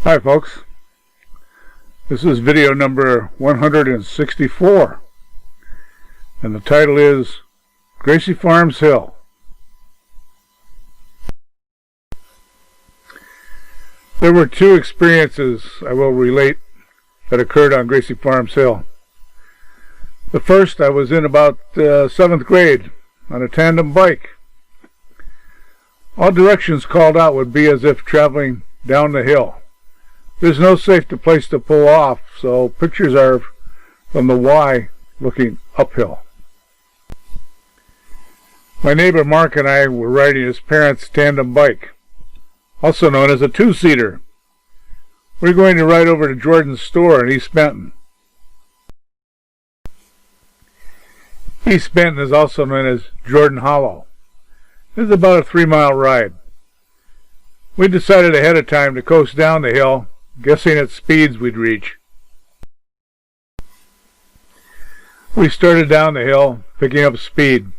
Hi folks, this is video number 164 and the title is Grayce Farms Hill. There were two experiences I will relate that occurred on Grayce Farms Hill. The first, I was in about 7th grade on a tandem bike. All directions called out would be as if traveling down the hill. There's no safe place to pull off, so pictures are from the Y looking uphill. My neighbor Mark and I were riding his parents' tandem bike, also known as a two-seater. We're going to ride over to Jordan's store in East Benton. East Benton is also known as Jordan Hollow. This is about a 3-mile ride. We decided ahead of time to coast down the hill, guessing at speeds we'd reach. We started down the hill, picking up speed.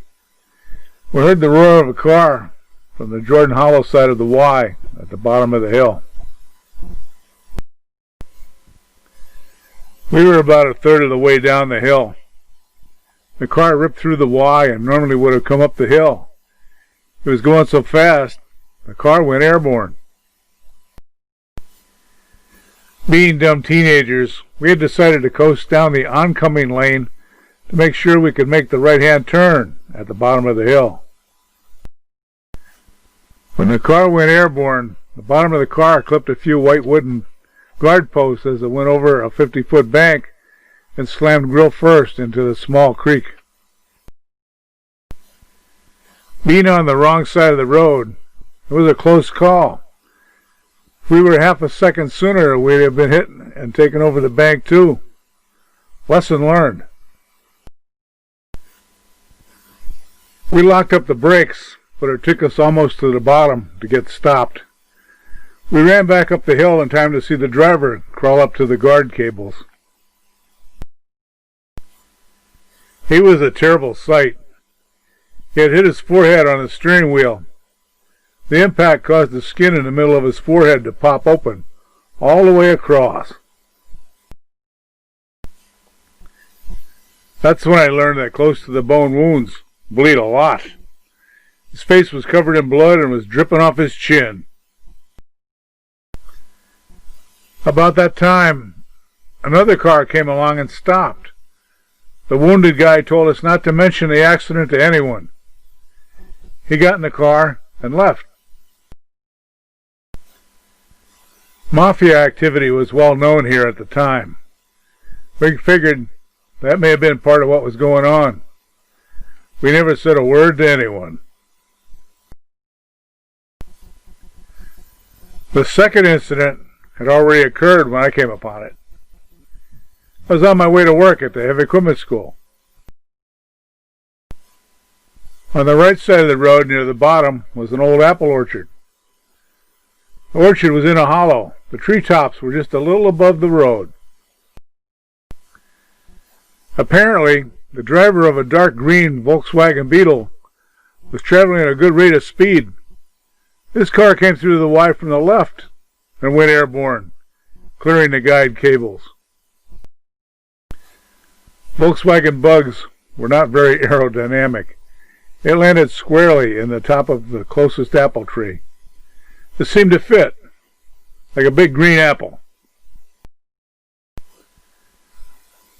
We heard the roar of a car from the Jordan Hollow side of the Y at the bottom of the hill. We were about a third of the way down the hill. The car ripped through the Y and normally would have come up the hill. It was going so fast, the car went airborne. Being dumb teenagers, we had decided to coast down the oncoming lane to make sure we could make the right-hand turn at the bottom of the hill. When the car went airborne, the bottom of the car clipped a few white wooden guard posts as it went over a 50-foot bank and slammed grill first into the small creek. Being on the wrong side of the road, it was a close call. If we were half a second sooner, we'd have been hit and taken over the bank too. Lesson learned. We locked up the brakes, but it took us almost to the bottom to get stopped. We ran back up the hill in time to see the driver crawl up to the guard cables. He was a terrible sight. He had hit his forehead on the steering wheel. The impact caused the skin in the middle of his forehead to pop open, all the way across. That's when I learned that close-to-the-bone wounds bleed a lot. His face was covered in blood and was dripping off his chin. About that time, another car came along and stopped. The wounded guy told us not to mention the accident to anyone. He got in the car and left. Mafia activity was well known here at the time. We figured that may have been part of what was going on. We never said a word to anyone. The second incident had already occurred when I came upon it. I was on my way to work at the heavy equipment school. On the right side of the road near the bottom was an old apple orchard. The orchard was in a hollow. The treetops were just a little above the road. Apparently, the driver of a dark green Volkswagen Beetle was traveling at a good rate of speed. This car came through the Y from the left and went airborne, clearing the guide cables. Volkswagen Bugs were not very aerodynamic. It landed squarely in the top of the closest apple tree. It seemed to fit, like a big green apple.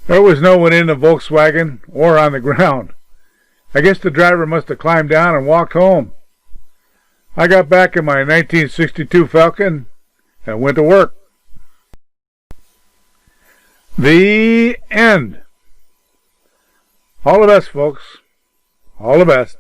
There was no one in the Volkswagen or on the ground. I guess the driver must have climbed down and walked home. I got back in my 1962 Falcon and went to work. The end. All the best, folks. All the best.